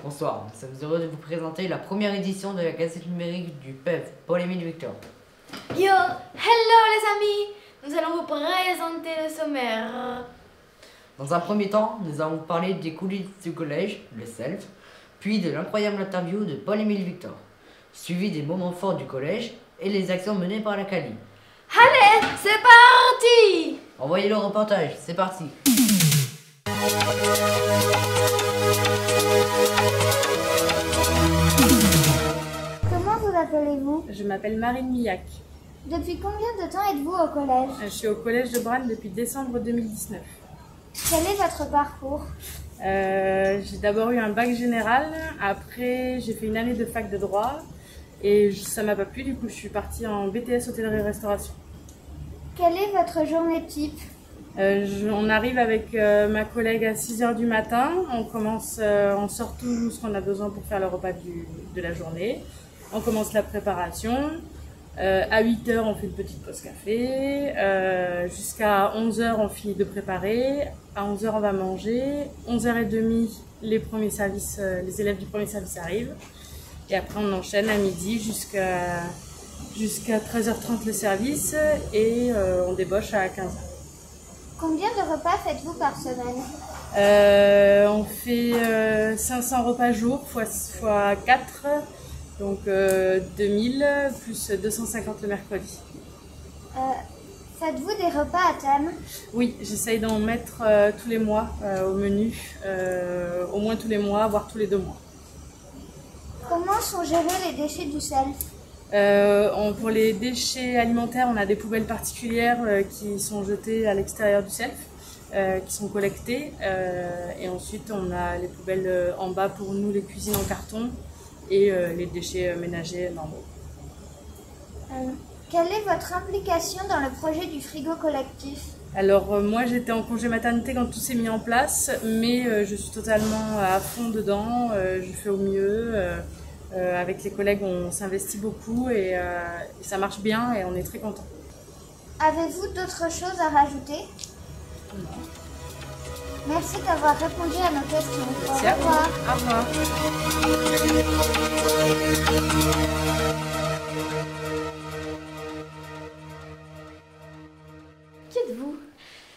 Bonsoir, nous sommes heureux de vous présenter la première édition de la Gazette numérique du PEV, Paul-Émile Victor. Yo, hello les amis, nous allons vous présenter le sommaire. Dans un premier temps, nous allons vous parler des coulisses du collège, le SELF, puis de l'incroyable interview de Paul-Émile Victor, suivi des moments forts du collège et les actions menées par la CALI. Allez, c'est parti! Envoyez le reportage, c'est parti. Comment vous appelez-vous? Je m'appelle Marine Millac. Depuis combien de temps êtes-vous au collège? Je suis au collège de Branle depuis décembre 2019. Quel est votre parcours? J'ai d'abord eu un bac général, après j'ai fait une année de fac de droit et ça m'a pas plu, du coup je suis partie en BTS hôtellerie-restauration. Quelle est votre journée type? On arrive avec ma collègue à 6 h du matin, on sort tout ce qu'on a besoin pour faire le repas de la journée, on commence la préparation, à 8 h on fait une petite pause café, jusqu'à 11 h on finit de préparer, à 11 h on va manger, 11 h 30 les premiers services, les élèves du premier service arrivent, et après on enchaîne à midi jusqu'à 13 h 30 le service, et on débauche à 15 h. Combien de repas faites-vous par semaine? On fait 500 repas jour x 4, donc 2000 plus 250 le mercredi. Faites-vous des repas à thème? Oui, j'essaye d'en mettre tous les mois au menu, au moins tous les mois, voire tous les 2 mois. Comment sont gérés les déchets du SELF? Pour les déchets alimentaires, on a des poubelles particulières qui sont jetées à l'extérieur du SELF, qui sont collectées. Et ensuite, on a les poubelles en bas pour nous, les cuisines en carton, et les déchets ménagers normaux. Quelle est votre implication dans le projet du frigo collectif? Alors moi j'étais en congé maternité quand tout s'est mis en place, mais je suis totalement à fond dedans, je fais au mieux. Avec les collègues on s'investit beaucoup et ça marche bien et on est très contents. Avez-vous d'autres choses à rajouter? Non. Merci d'avoir répondu à nos questions. Merci à vous. Au revoir. Qui êtes-vous?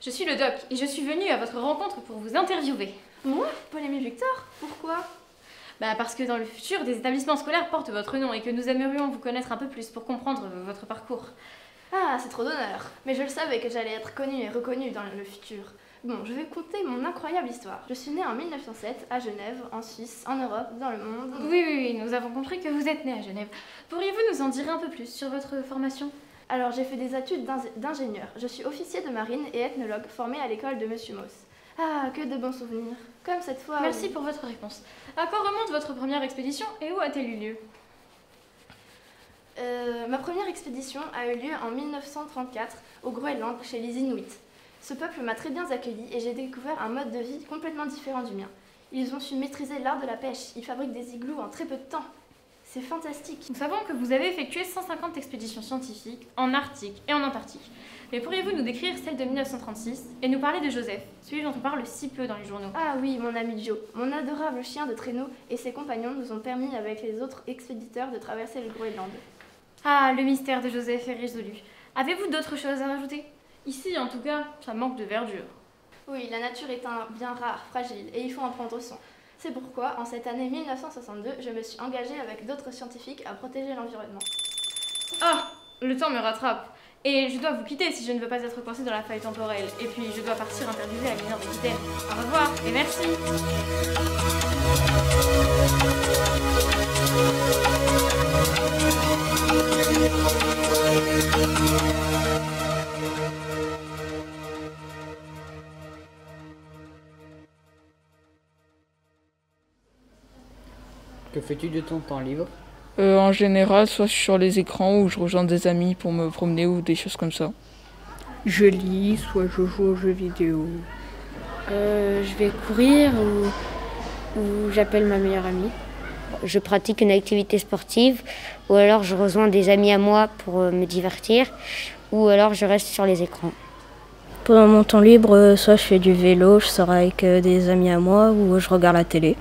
Je suis le doc et je suis venue à votre rencontre pour vous interviewer. Moi, Paul-Émile Victor? Pourquoi? Parce que dans le futur, des établissements scolaires portent votre nom et que nous aimerions vous connaître un peu plus pour comprendre votre parcours. Ah, c'est trop d'honneur. Mais je le savais que j'allais être connue et reconnue dans le futur. Bon, je vais conter mon incroyable histoire. Je suis née en 1907 à Genève, en Suisse, en Europe, dans le monde. Oui, nous avons compris que vous êtes née à Genève. Pourriez-vous nous en dire un peu plus sur votre formation? Alors, j'ai fait des études d'ingénieur. Je suis officier de marine et ethnologue formé à l'école de Monsieur Moss. Ah, que de bons souvenirs. Comme cette fois... Merci pour votre réponse. À quand remonte votre première expédition et où a-t-elle eu lieu? Ma première expédition a eu lieu en 1934 au Groenland, chez les Inuits. Ce peuple m'a très bien accueilli et j'ai découvert un mode de vie complètement différent du mien. Ils ont su maîtriser l'art de la pêche. Ils fabriquent des igloos en très peu de temps. C'est fantastique. Nous savons que vous avez effectué 150 expéditions scientifiques en Arctique et en Antarctique. Mais pourriez-vous nous décrire celle de 1936 et nous parler de Joseph, celui dont on parle si peu dans les journaux? Ah oui, mon ami Joe. Mon adorable chien de traîneau et ses compagnons nous ont permis avec les autres expéditeurs de traverser le Groenland. Ah, le mystère de Joseph est résolu. Avez-vous d'autres choses à rajouter? Ici, en tout cas, ça manque de verdure. Oui, la nature est un bien rare, fragile, et il faut en prendre soin. C'est pourquoi, en cette année 1962, je me suis engagée avec d'autres scientifiques à protéger l'environnement. Ah, le temps me rattrape. Et je dois vous quitter si je ne veux pas être coincée dans la faille temporelle. Et puis, je dois partir interviewer la mineure d'Aquitaine. Au revoir et merci. Que fais-tu de ton temps libre? En général, soit sur les écrans ou je rejoins des amis pour me promener ou des choses comme ça. Je lis, soit je joue aux jeux vidéo. Je vais courir ou j'appelle ma meilleure amie. Je pratique une activité sportive ou alors je rejoins des amis à moi pour me divertir ou alors je reste sur les écrans. Pendant mon temps libre, soit je fais du vélo, je sors avec des amis à moi ou je regarde la télé.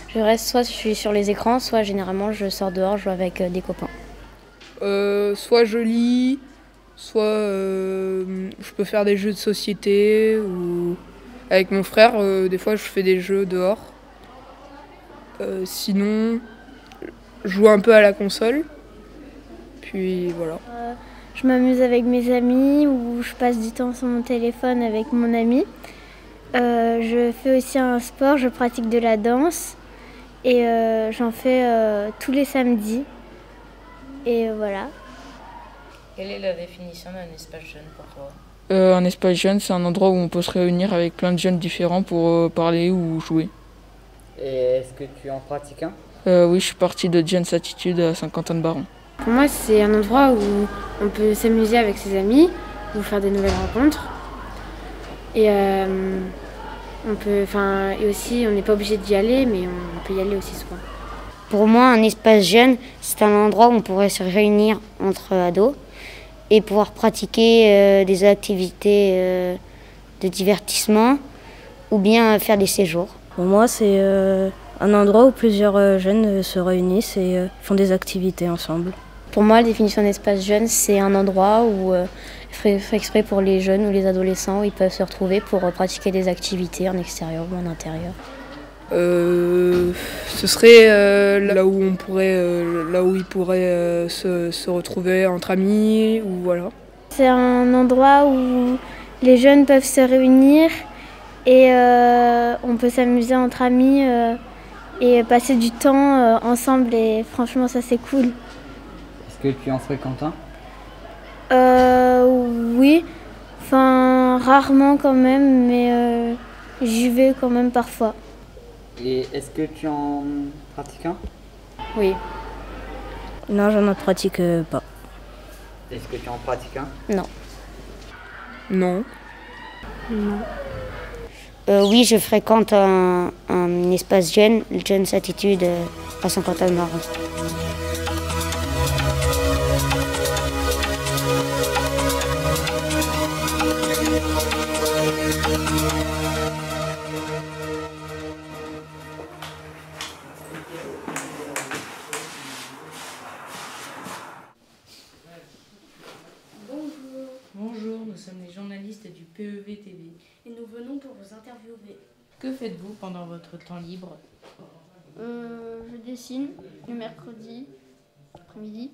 Je reste soit je suis sur les écrans, soit généralement je sors dehors, je joue avec des copains. Soit je lis, soit je peux faire des jeux de société ou avec mon frère, des fois je fais des jeux dehors. Sinon, je joue un peu à la console. Puis voilà. Je m'amuse avec mes amis ou je passe du temps sur mon téléphone avec mon ami. Je fais aussi un sport, je pratique de la danse et j'en fais tous les samedis. Et voilà. Quelle est la définition d'un espace jeune pour toi? Un espace jeune, c'est un endroit où on peut se réunir avec plein de jeunes différents pour parler ou jouer. Et est-ce que tu en pratiques un? Oui, je suis partie de Jeunes Attitude à Saint-Quentin-de-Baron. Pour moi, c'est un endroit où on peut s'amuser avec ses amis, ou faire des nouvelles rencontres. Et et aussi, on n'est pas obligé d'y aller, mais on peut y aller aussi souvent. Pour moi, un espace jeune, c'est un endroit où on pourrait se réunir entre ados et pouvoir pratiquer des activités de divertissement ou bien faire des séjours. Pour moi, c'est un endroit où plusieurs jeunes se réunissent et font des activités ensemble. Pour moi, la définition d'espace jeune, c'est un endroit où fait exprès pour les jeunes ou les adolescents où ils peuvent se retrouver pour pratiquer des activités en extérieur ou en intérieur. Ce serait là où on pourrait, là où ils pourraient se retrouver entre amis ou voilà. C'est un endroit où les jeunes peuvent se réunir et on peut s'amuser entre amis et passer du temps ensemble et franchement ça c'est cool. Est-ce que tu en fréquentes un? Oui, enfin rarement quand même, mais j'y vais quand même parfois. Et est-ce que tu en pratiques un? Oui. Non, j'en pratique pas. Est-ce que tu en pratiques un? Non. Non. Non. Oui, je fréquente un espace jeune, le Jeunes Attitude à Saint-Quentin-de-Baron. Bonjour, nous sommes les journalistes du PEV TV. Et nous venons pour vous interviewer. Que faites-vous pendant votre temps libre? Je dessine le mercredi après-midi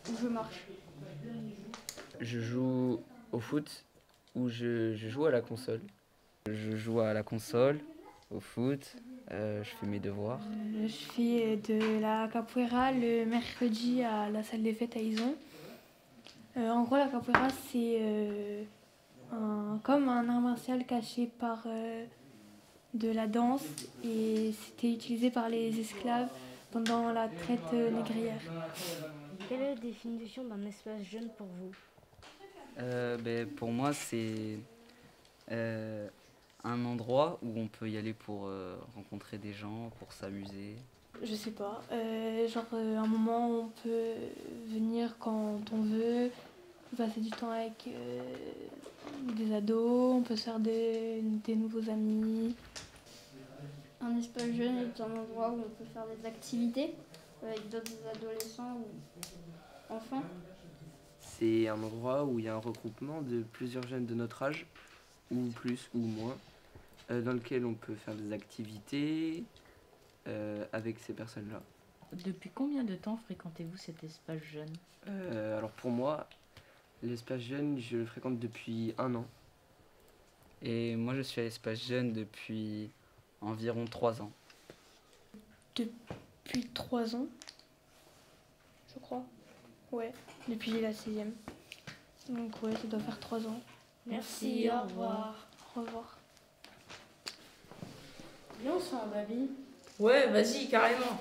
où je marche. Je joue au foot ou je joue à la console. Je joue à la console, au foot, je fais mes devoirs. Je fais de la capoeira le mercredi à la salle des fêtes à Ison. En gros, la capoeira, c'est comme un art martial caché par de la danse et c'était utilisé par les esclaves pendant la traite négrière. Quelle est la définition d'un espace jeune pour vous? Pour moi, c'est un endroit où on peut y aller pour rencontrer des gens, pour s'amuser. Je sais pas, un moment où on peut venir quand on veut, passer du temps avec des ados, on peut se faire des nouveaux amis. Un espace jeune est un endroit où on peut faire des activités avec d'autres adolescents ou enfants. C'est un endroit où il y a un regroupement de plusieurs jeunes de notre âge, ou plus ou moins, dans lequel on peut faire des activités avec ces personnes-là. Depuis combien de temps fréquentez-vous cet espace jeune? Alors pour moi, l'espace jeune, je le fréquente depuis 1 an. Et moi, je suis à l'espace jeune depuis environ 3 ans. Depuis 3 ans, je crois. Ouais, depuis la 6e. Donc ouais, ça doit faire 3 ans. Merci, au revoir. Au revoir. Viens, on se fait un baby. Ouais, vas-y, carrément.